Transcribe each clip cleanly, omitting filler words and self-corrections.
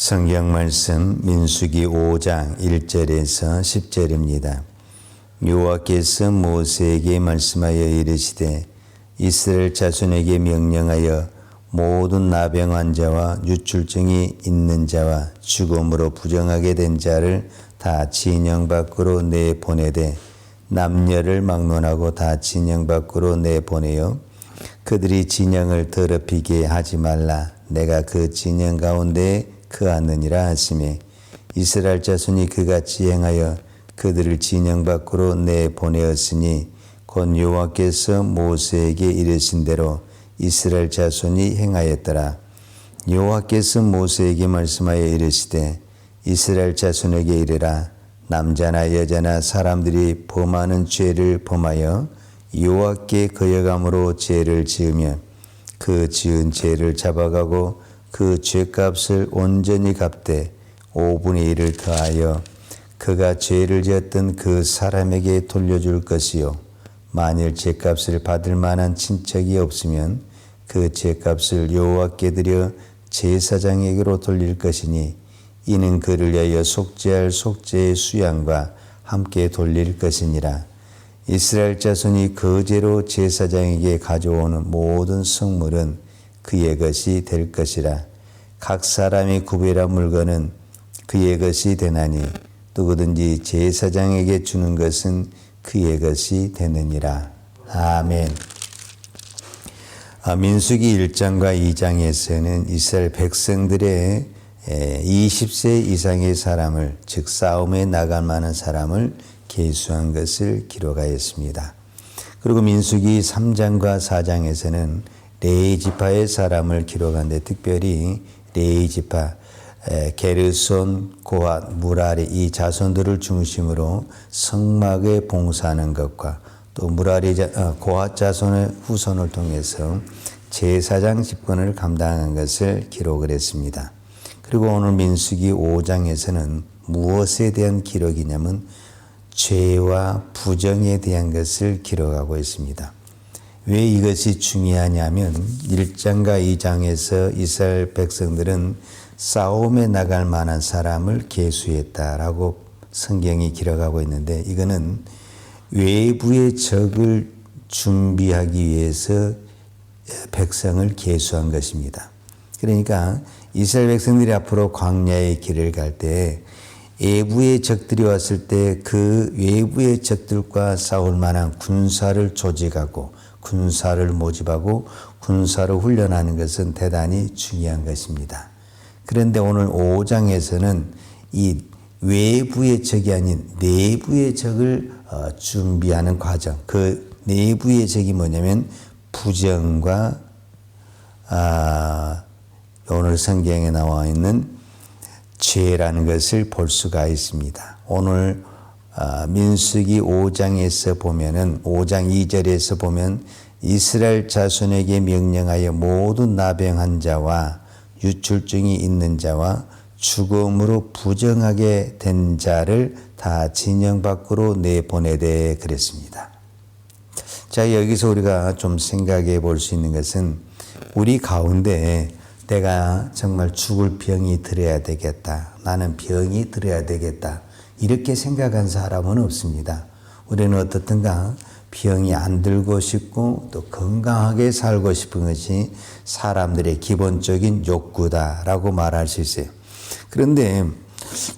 성경 말씀 민수기 5장 1절에서 10절입니다. 여호와께서 모세에게 말씀하여 이르시되 이스라엘 자손에게 명령하여 모든 나병 환자와 유출증이 있는 자와 죽음으로 부정하게 된 자를 다 진영 밖으로 내보내되 남녀를 막론하고 다 진영 밖으로 내보내어 그들이 진영을 더럽히게 하지 말라. 내가 그 진영 가운데에 거하느니라 하시매 이스라엘 자손이 그같이 행하여 그들을 진영 밖으로 내보내었으니 곧 여호와께서 모세에게 이르신 대로 이스라엘 자손이 행하였더라. 여호와께서 모세에게 말씀하여 이르시되 이스라엘 자손에게 이르라. 남자나 여자나 사람들이 범하는 죄를 범하여 여호와께 거역함으로 죄를 지으며 그 지은 죄를 잡아가고 그 죄값을 온전히 갚되 5분의 1을 더하여 그가 죄를 지었던 그 사람에게 돌려줄 것이요 만일 죄값을 받을 만한 친척이 없으면 그 죄값을 여호와께 드려 제사장에게로 돌릴 것이니 이는 그를 위하여 속죄할 속죄의 수양과 함께 돌릴 것이니라. 이스라엘 자손이 거제로 제사장에게 가져오는 모든 성물은 그의 것이 될 것이라. 각 사람이 구별한 물건은 그의 것이 되나니 누구든지 제사장에게 주는 것은 그의 것이 되느니라. 아멘. 민수기 1장과 2장에서는 이스라엘 백성들의 20세 이상의 사람을, 즉 싸움에 나갈 만한 사람을 계수한 것을 기록하였습니다. 그리고 민수기 3장과 4장에서는 레위 지파의 사람을 기록하는데 특별히 레위 지파, 게르손, 고핫, 무라리 이 자손들을 중심으로 성막에 봉사하는 것과 또 무라리 고핫 자손의 후손을 통해서 제사장 집권을 감당한 것을 기록을 했습니다. 그리고 오늘 민수기 5장에서는 무엇에 대한 기록이냐면 죄와 부정에 대한 것을 기록하고 있습니다. 왜 이것이 중요하냐면 1장과 2장에서 이스라엘 백성들은 싸움에 나갈 만한 사람을 계수했다라고 성경이 기록하고 있는데 이거는 외부의 적을 준비하기 위해서 백성을 계수한 것입니다. 그러니까 이스라엘 백성들이 앞으로 광야의 길을 갈 때 외부의 적들이 왔을 때 그 외부의 적들과 싸울 만한 군사를 조직하고 군사를 모집하고 군사를 훈련하는 것은 대단히 중요한 것입니다. 그런데 오늘 5장에서는 이 외부의 적이 아닌 내부의 적을 준비하는 과정, 그 내부의 적이 뭐냐면 부정과 오늘 성경에 나와 있는 죄라는 것을 볼 수가 있습니다. 오늘 민수기 5장에서 보면은 5장 2절에서 보면 이스라엘 자손에게 명령하여 모든 나병한 자와 유출증이 있는 자와 죽음으로 부정하게 된 자를 다 진영 밖으로 내보내되 그랬습니다. 자, 여기서 우리가 좀 생각해 볼 수 있는 것은 우리 가운데 내가 정말 죽을 병이 들어야 되겠다. 나는 병이 들어야 되겠다. 이렇게 생각한 사람은 없습니다. 우리는 어떻든가 병이 안 들고 싶고 또 건강하게 살고 싶은 것이 사람들의 기본적인 욕구다라고 말할 수 있어요. 그런데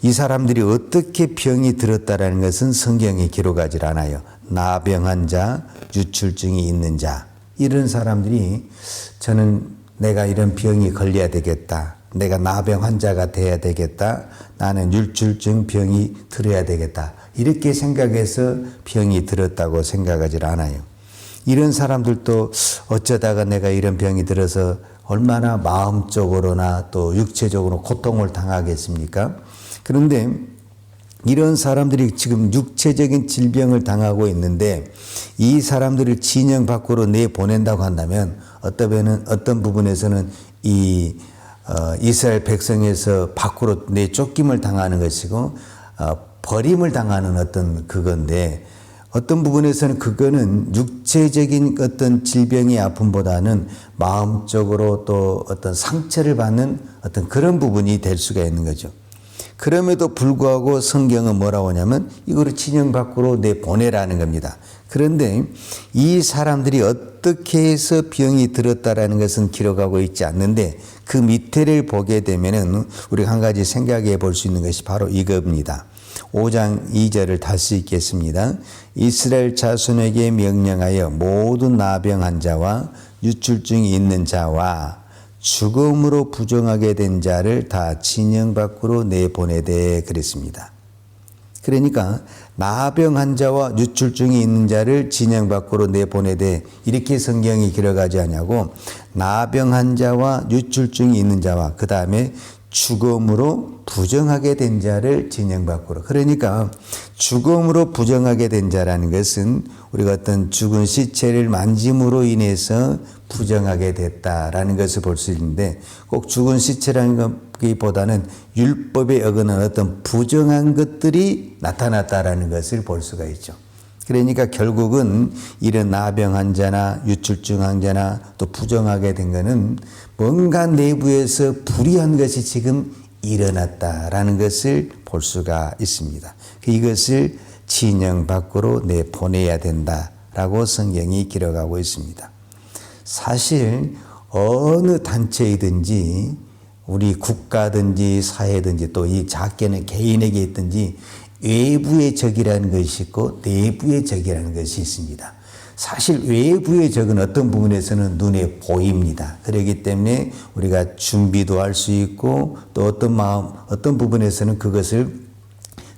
이 사람들이 어떻게 병이 들었다라는 것은 성경에 기록하지 않아요. 나병한 자, 유출증이 있는 자 이런 사람들이 저는 내가 이런 병이 걸려야 되겠다. 내가 나병 환자가 돼야 되겠다. 나는 유출증 병이 들어야 되겠다. 이렇게 생각해서 병이 들었다고 생각하지 않아요. 이런 사람들도 어쩌다가 내가 이런 병이 들어서 얼마나 마음적으로나 또 육체적으로 고통을 당하겠습니까? 그런데 이런 사람들이 지금 육체적인 질병을 당하고 있는데 이 사람들을 진영 밖으로 내보낸다고 한다면 어떤 부분에서는 이 이스라엘 백성에서 밖으로 내쫓김을 당하는 것이고 버림을 당하는 어떤 그건데 어떤 부분에서는 그거는 육체적인 어떤 질병의 아픔보다는 마음적으로 또 어떤 상처를 받는 어떤 그런 부분이 될 수가 있는 거죠. 그럼에도 불구하고 성경은 뭐라고 하냐면 이거를 진영 밖으로 내보내라는 겁니다. 그런데 이 사람들이 어떻게 해서 병이 들었다라는 것은 기록하고 있지 않는데 그 밑에를 보게 되면은 우리가 한 가지 생각해 볼 수 있는 것이 바로 이겁니다. 5장 2절을 다시 읽겠습니다. 이스라엘 자손에게 명령하여 모든 나병한 자와 유출증이 있는 자와 죽음으로 부정하게 된 자를 다 진영 밖으로 내보내되 그랬습니다. 그러니까 나병한 자와 유출증이 있는 자를 진영 밖으로 내보내되 이렇게 성경이 기록하지 않냐고 나병한 자와 유출증이 있는 자와 그 다음에 죽음으로 부정하게 된 자를 진영 밖으로. 그러니까 죽음으로 부정하게 된 자라는 것은 우리가 어떤 죽은 시체를 만짐으로 인해서 부정하게 됐다라는 것을 볼 수 있는데 꼭 죽은 시체라는 것보다는 율법에 어긋난 어떤 부정한 것들이 나타났다라는 것을 볼 수가 있죠. 그러니까 결국은 이런 나병 환자나 유출증 환자나 또 부정하게 된 것은 뭔가 내부에서 불의한 것이 지금 일어났다라는 것을 볼 수가 있습니다. 이것을 진영 밖으로 내보내야 된다라고 성경이 기록하고 있습니다. 사실 어느 단체이든지 우리 국가든지 사회든지 또 이 작게는 개인에게 있든지 외부의 적이라는 것이 있고 내부의 적이라는 것이 있습니다. 사실 외부의 적은 어떤 부분에서는 눈에 보입니다. 그렇기 때문에 우리가 준비도 할 수 있고 또 어떤 부분에서는 그것을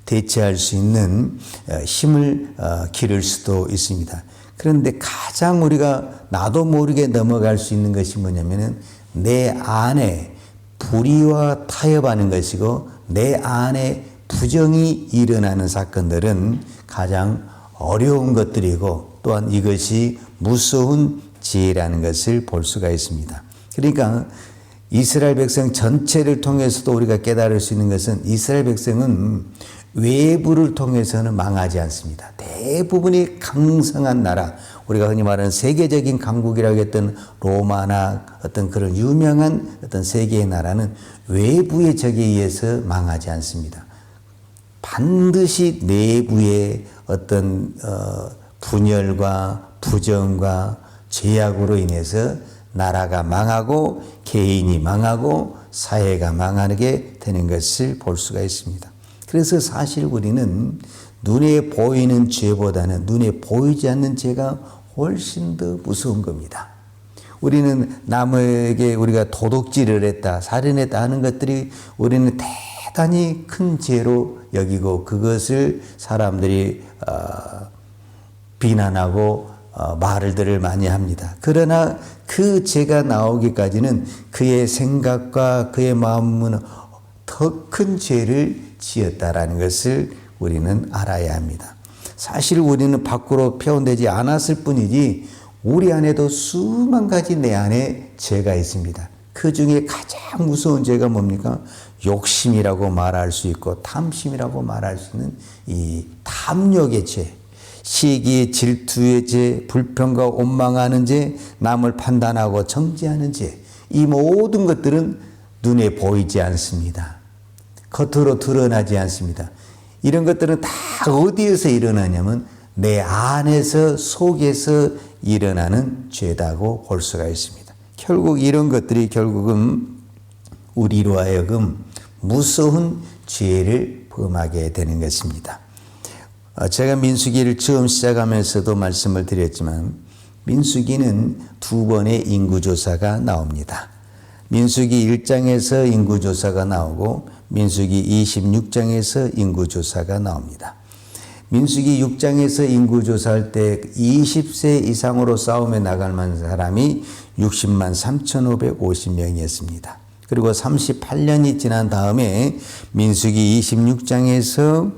대체할 수 있는 힘을 기를 수도 있습니다. 그런데 가장 우리가 나도 모르게 넘어갈 수 있는 것이 뭐냐면은 내 안에 불의와 타협하는 것이고 내 안에 부정이 일어나는 사건들은 가장 어려운 것들이고 또한 이것이 무서운 지혜라는 것을 볼 수가 있습니다. 그러니까 이스라엘 백성 전체를 통해서도 우리가 깨달을 수 있는 것은 이스라엘 백성은 외부를 통해서는 망하지 않습니다. 대부분이 강성한 나라, 우리가 흔히 말하는 세계적인 강국이라고 했던 로마나 어떤 그런 유명한 어떤 세계의 나라는 외부의 적에 의해서 망하지 않습니다. 반드시 내부의 어떤 분열과 부정과 죄악으로 인해서 나라가 망하고 개인이 망하고 사회가 망하게 되는 것을 볼 수가 있습니다. 그래서 사실 우리는 눈에 보이는 죄보다는 눈에 보이지 않는 죄가 훨씬 더 무서운 겁니다. 우리는 남에게 우리가 도둑질을 했다, 살인했다 하는 것들이 우리는 대단히 큰 죄로 여기고 그것을 사람들이 비난하고 말들을 많이 합니다. 그러나 그 죄가 나오기까지는 그의 생각과 그의 마음은 더 큰 죄를 지었다라는 것을 우리는 알아야 합니다. 사실 우리는 밖으로 표현되지 않았을 뿐이지 우리 안에도 수만 가지 내 안에 죄가 있습니다. 그 중에 가장 무서운 죄가 뭡니까? 욕심이라고 말할 수 있고 탐심이라고 말할 수 있는 이 탐욕의 죄, 시기, 질투의 죄, 불평과 원망하는 죄, 남을 판단하고 정죄하는 죄, 이 모든 것들은 눈에 보이지 않습니다. 겉으로 드러나지 않습니다. 이런 것들은 다 어디에서 일어나냐면 내 안에서 속에서 일어나는 죄다고 볼 수가 있습니다. 결국 이런 것들이 결국은 우리로 하여금 무서운 죄를 범하게 되는 것입니다. 제가 민수기를 처음 시작하면서도 말씀을 드렸지만 민수기는 두 번의 인구조사가 나옵니다. 민수기 1장에서 인구조사가 나오고 민수기 26장에서 인구조사가 나옵니다. 민수기 6장에서 인구조사할 때 20세 이상으로 싸움에 나갈 만한 사람이 60만 3,550명이었습니다. 그리고 38년이 지난 다음에 민수기 26장에서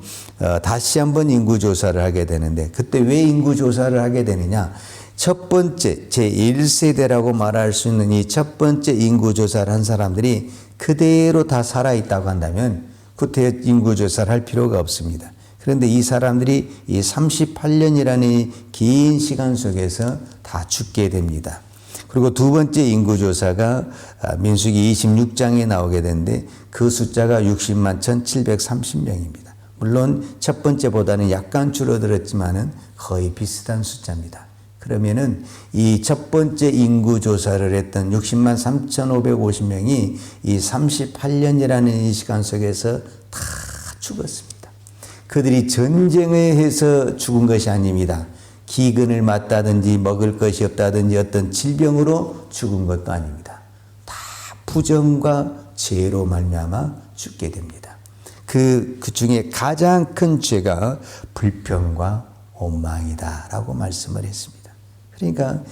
다시 한번 인구조사를 하게 되는데 그때 왜 인구조사를 하게 되느냐? 첫 번째 제1세대라고 말할 수 있는 이 첫 번째 인구조사를 한 사람들이 그대로 다 살아있다고 한다면 그때 인구조사를 할 필요가 없습니다. 그런데 이 사람들이 이 38년이라는 긴 시간 속에서 다 죽게 됩니다. 그리고 두 번째 인구조사가 민수기 26장에 나오게 되는데 그 숫자가 60만 1730명입니다. 물론 첫 번째보다는 약간 줄어들었지만은 거의 비슷한 숫자입니다. 그러면은 이 첫 번째 인구조사를 했던 60만 3550명이 이 38년이라는 이 시간 속에서 다 죽었습니다. 그들이 전쟁에 해서 죽은 것이 아닙니다. 기근을 맞다든지 먹을 것이 없다든지 어떤 질병으로 죽은 것도 아닙니다. 다 부정과 죄로 말미암아 죽게 됩니다. 그 중에 가장 큰 죄가 불평과 원망이다라고 말씀을 했습니다. 그러니까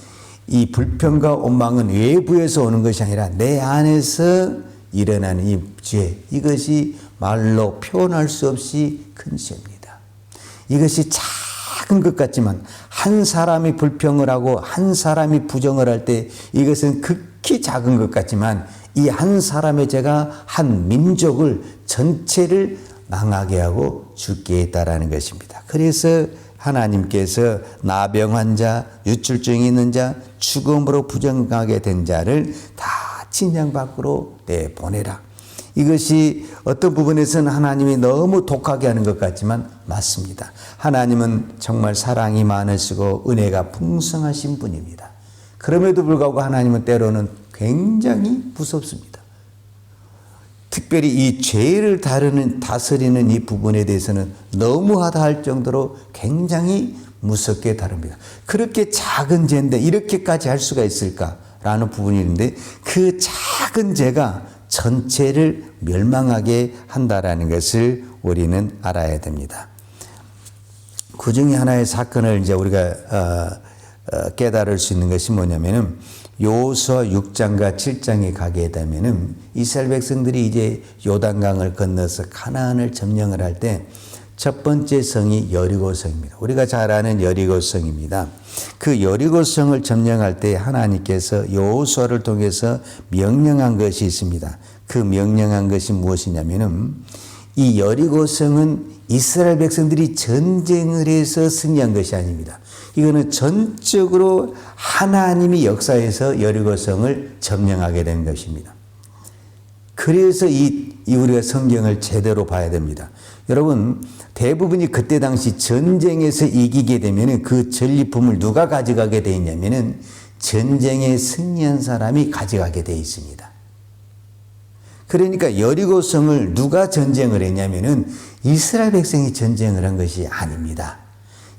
이 불평과 원망은 외부에서 오는 것이 아니라 내 안에서 일어나는 이 죄, 이것이 말로 표현할 수 없이 큰 죄입니다. 이것이 작은 것 같지만 한 사람이 불평을 하고 한 사람이 부정을 할 때 이것은 극히 작은 것 같지만 이 한 사람의 죄가 한 민족을 전체를 망하게 하고 죽게 했다라는 것입니다. 그래서 하나님께서 나병한 자, 유출증이 있는 자, 죽음으로 부정하게 된 자를 다 진영 밖으로 내보내라. 이것이 어떤 부분에서는 하나님이 너무 독하게 하는 것 같지만 맞습니다. 하나님은 정말 사랑이 많으시고 은혜가 풍성하신 분입니다. 그럼에도 불구하고 하나님은 때로는 굉장히 무섭습니다. 특별히 이 죄를 다스리는 이 부분에 대해서는 너무하다 할 정도로 굉장히 무섭게 다룹니다. 그렇게 작은 죄인데 이렇게까지 할 수가 있을까라는 부분이 있는데 그 작은 죄가 전체를 멸망하게 한다라는 것을 우리는 알아야 됩니다. 그 중에 하나의 사건을 이제 우리가 깨달을 수 있는 것이 뭐냐면은 여호수아 6장과 7장에 가게 되면은 이스라엘 백성들이 이제 요단강을 건너서 가나안을 점령을 할 때 첫 번째 성이 여리고성입니다. 우리가 잘 아는 여리고성입니다. 그 여리고성을 점령할 때 하나님께서 여호수아를 통해서 명령한 것이 있습니다. 그 명령한 것이 무엇이냐면은 이 여리고성은 이스라엘 백성들이 전쟁을 해서 승리한 것이 아닙니다. 이거는 전적으로 하나님이 역사에서 여리고성을 점령하게 된 것입니다. 그래서 우리가 성경을 제대로 봐야 됩니다. 여러분, 대부분이 그때 당시 전쟁에서 이기게 되면 그 전리품을 누가 가져가게 되어 있냐면은 전쟁에 승리한 사람이 가져가게 되어 있습니다. 그러니까 여리고성을 누가 전쟁을 했냐면은 이스라엘 백성이 전쟁을 한 것이 아닙니다.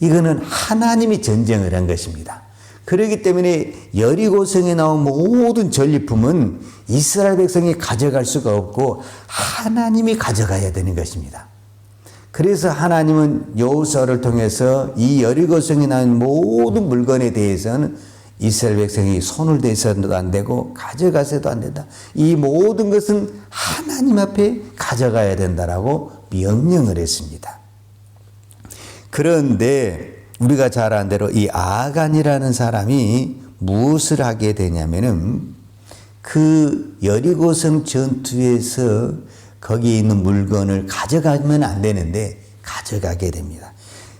이거는 하나님이 전쟁을 한 것입니다. 그렇기 때문에 여리고성에 나온 모든 전리품은 이스라엘 백성이 가져갈 수가 없고 하나님이 가져가야 되는 것입니다. 그래서 하나님은 여호수아를 통해서 이 여리고성에 나온 모든 물건에 대해서는 이스라엘 백성이 손을 대서도 안 되고 가져가서도 안 된다. 이 모든 것은 하나님 앞에 가져가야 된다라고 명령을 했습니다. 그런데 우리가 잘 아는 대로 이 아간이라는 사람이 무엇을 하게 되냐면은 그 여리고성 전투에서 거기에 있는 물건을 가져가면 안 되는데 가져가게 됩니다.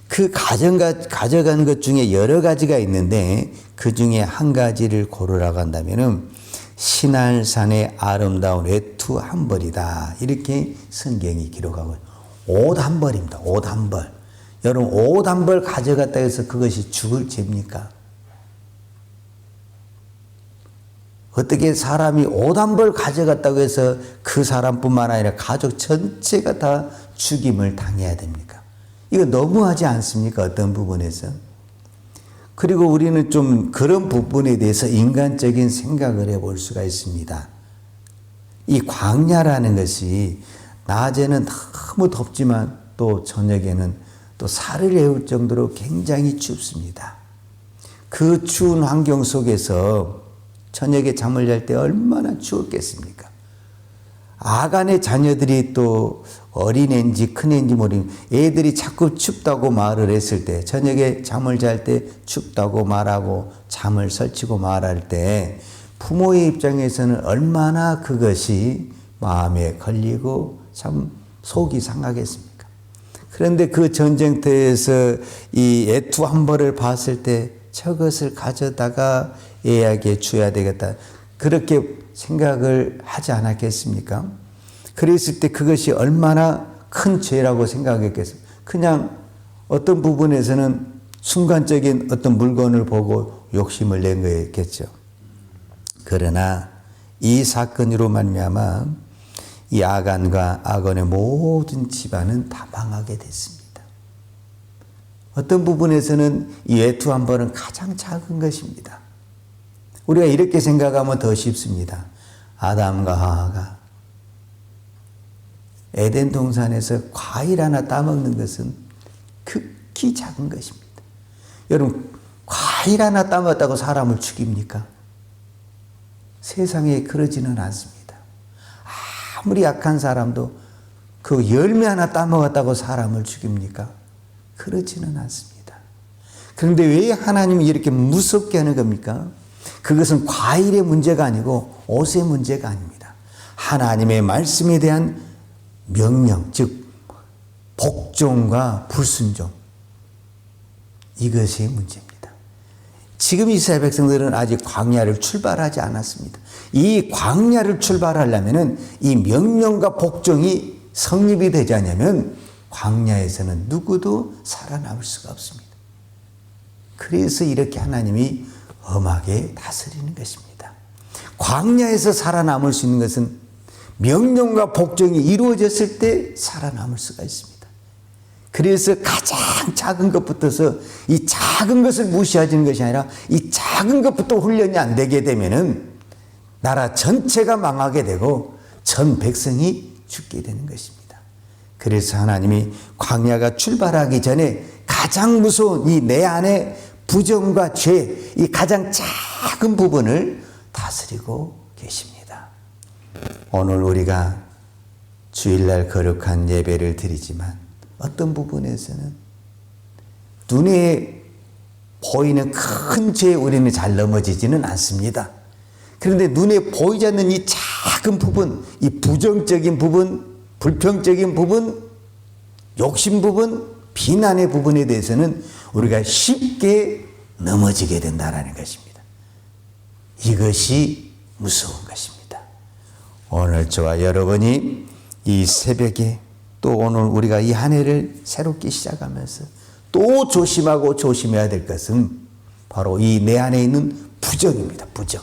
그 가져간 것 중에 여러 가지가 있는데 그 중에 한 가지를 고르라고 한다면은 시날산의 아름다운 외투 한 벌이다. 이렇게 성경이 기록하고 옷 한 벌입니다. 옷 한 벌. 여러분 옷 한 벌 가져갔다 해서 그것이 죽을 죄입니까? 어떻게 사람이 옷 한 벌 가져갔다고 해서 그 사람뿐만 아니라 가족 전체가 다 죽임을 당해야 됩니까? 이거 너무하지 않습니까? 어떤 부분에서. 그리고 우리는 좀 그런 부분에 대해서 인간적인 생각을 해볼 수가 있습니다. 이 광야라는 것이 낮에는 너무 덥지만 또 저녁에는 또 살을 애울 정도로 굉장히 춥습니다. 그 추운 환경 속에서 저녁에 잠을 잘 때 얼마나 추웠겠습니까? 아간의 자녀들이 또 어린애인지 큰애인지 모르는 애들이 자꾸 춥다고 말을 했을 때 저녁에 잠을 잘 때 춥다고 말하고 잠을 설치고 말할 때 부모의 입장에서는 얼마나 그것이 마음에 걸리고 참 속이 상하겠습니까? 그런데 그 전쟁터에서 이 애투 한 벌을 봤을 때 저것을 가져다가 애에게 줘야 되겠다. 그렇게 생각을 하지 않았겠습니까? 그랬을 때 그것이 얼마나 큰 죄라고 생각했겠습니까? 그냥 어떤 부분에서는 순간적인 어떤 물건을 보고 욕심을 낸 거였겠죠. 그러나 이 사건으로 말미암아 이 아간과 아건의 모든 집안은 다 망하게 됐습니다. 어떤 부분에서는 이 애투 한 벌은 가장 작은 것입니다. 우리가 이렇게 생각하면 더 쉽습니다. 아담과 하와가 에덴 동산에서 과일 하나 따먹는 것은 극히 작은 것입니다. 여러분, 과일 하나 따먹었다고 사람을 죽입니까? 세상에 그러지는 않습니다. 아무리 약한 사람도 그 열매 하나 따먹었다고 사람을 죽입니까? 그렇지는 않습니다. 그런데 왜 하나님이 이렇게 무섭게 하는 겁니까? 그것은 과일의 문제가 아니고 옷의 문제가 아닙니다. 하나님의 말씀에 대한 명령, 즉 복종과 불순종, 이것이 문제입니다. 지금 이스라엘 백성들은 아직 광야를 출발하지 않았습니다. 이 광야를 출발하려면 이 명령과 복종이 성립이 되지 않으면 광야에서는 누구도 살아남을 수가 없습니다. 그래서 이렇게 하나님이 엄하게 다스리는 것입니다. 광야에서 살아남을 수 있는 것은 명령과 복종이 이루어졌을 때 살아남을 수가 있습니다. 그래서 가장 작은 것부터서 이 작은 것을 무시하는 것이 아니라 이 작은 것부터 훈련이 안 되게 되면은 나라 전체가 망하게 되고 전 백성이 죽게 되는 것입니다. 그래서 하나님이 광야가 출발하기 전에 가장 무서운 이 내 안에 부정과 죄, 이 가장 작은 부분을 다스리고 계십니다. 오늘 우리가 주일날 거룩한 예배를 드리지만 어떤 부분에서는 눈에 보이는 큰 죄에 우리는 잘 넘어지지는 않습니다. 그런데 눈에 보이지 않는 이 작은 부분, 이 부정적인 부분, 불평적인 부분, 욕심 부분, 비난의 부분에 대해서는 우리가 쉽게 넘어지게 된다는 것입니다. 이것이 무서운 것입니다. 오늘 저와 여러분이 이 새벽에 또 오늘 우리가 이 한 해를 새롭게 시작하면서 또 조심하고 조심해야 될 것은 바로 이 내 안에 있는 부정입니다. 부정.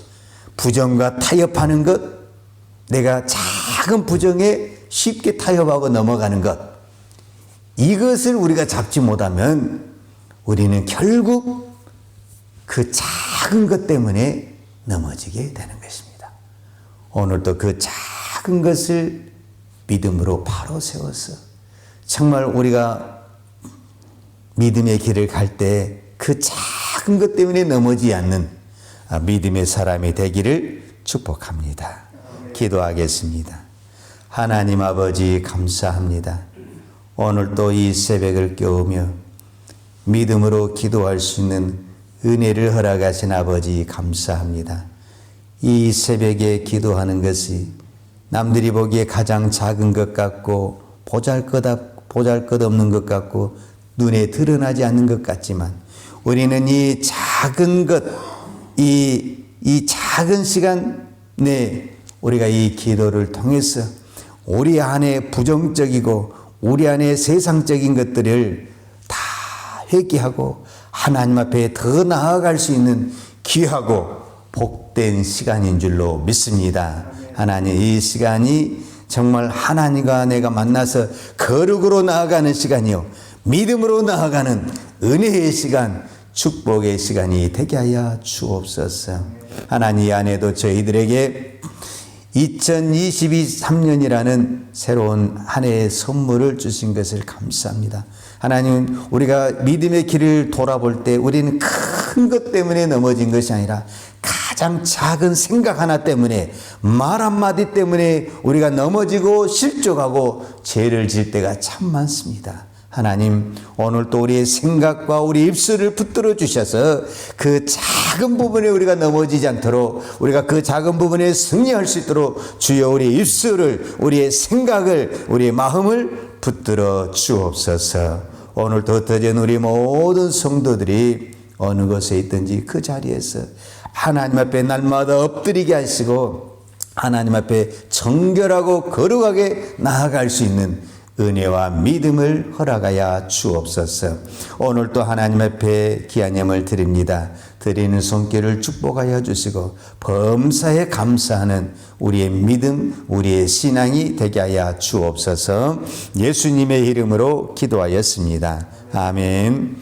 부정과 타협하는 것, 내가 작은 부정에 쉽게 타협하고 넘어가는 것, 이것을 우리가 잡지 못하면 우리는 결국 그 작은 것 때문에 넘어지게 되는 것입니다. 오늘도 그 작은 것을 믿음으로 바로 세워서 정말 우리가 믿음의 길을 갈 때 그 작은 것 때문에 넘어지지 않는 믿음의 사람이 되기를 축복합니다. 기도하겠습니다. 하나님 아버지 감사합니다. 오늘 또 이 새벽을 깨우며 믿음으로 기도할 수 있는 은혜를 허락하신 아버지 감사합니다. 이 새벽에 기도하는 것이 남들이 보기에 가장 작은 것 같고 보잘것없는 것 같고 눈에 드러나지 않는 것 같지만 우리는 이 작은 것, 이 작은 시간 내 우리가 이 기도를 통해서 우리 안에 부정적이고 우리 안에 세상적인 것들을 다 회개하고 하나님 앞에 더 나아갈 수 있는 귀하고 복된 시간인 줄로 믿습니다. 하나님, 이 시간이 정말 하나님과 내가 만나서 거룩으로 나아가는 시간이요, 믿음으로 나아가는 은혜의 시간, 축복의 시간이 되게 하여 주옵소서. 하나님, 이 안에도 저희들에게 2023년이라는 새로운 한 해의 선물을 주신 것을 감사합니다. 하나님, 우리가 믿음의 길을 돌아볼 때 우리는 큰 것 때문에 넘어진 것이 아니라 가장 작은 생각 하나 때문에, 말 한마디 때문에 우리가 넘어지고 실족하고 죄를 질 때가 참 많습니다. 하나님, 오늘 또 우리의 생각과 우리 입술을 붙들어 주셔서 그 작은 부분에 우리가 넘어지지 않도록, 우리가 그 작은 부분에 승리할 수 있도록 주여 우리의 입술을, 우리의 생각을, 우리의 마음을 붙들어 주옵소서. 오늘도 흩어진 우리 모든 성도들이 어느 곳에 있든지 그 자리에서 하나님 앞에 날마다 엎드리게 하시고 하나님 앞에 정결하고 거룩하게 나아갈 수 있는 은혜와 믿음을 허락하여 주옵소서. 오늘 또 하나님 앞에 귀한 예물 드립니다. 드리는 손길을 축복하여 주시고 범사에 감사하는 우리의 믿음, 우리의 신앙이 되게 하여 주옵소서. 예수님의 이름으로 기도하였습니다. 아멘.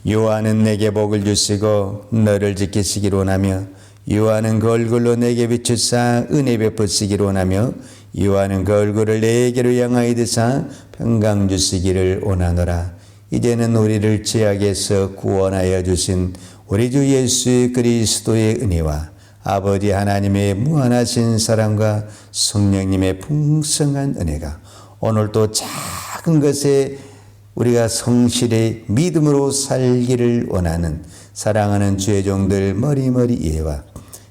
여호와는 내게 복을 주시고 너를 지키시기를 원하며 여호와는 그 얼굴로 내게 비추사 은혜 베푸시기를 원하며 여호와는 그 얼굴을 내게로 향하여 드사 평강 주시기를 원하노라. 이제는 우리를 죄악에서 구원하여 주신 우리 주 예수 그리스도의 은혜와 아버지 하나님의 무한하신 사랑과 성령님의 풍성한 은혜가 오늘도 작은 것에 우리가 성실히 믿음으로 살기를 원하는 사랑하는 주의 종들 머리머리 이해와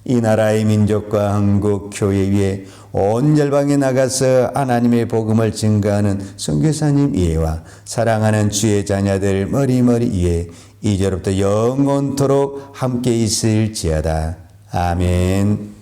이 나라의 민족과 한국 교회 위에 온 열방에 나가서 하나님의 복음을 증거하는 선교사님 이해와 사랑하는 주의 자녀들 머리머리 이해 이제로부터 영원토록 함께 있을지어다. 아멘.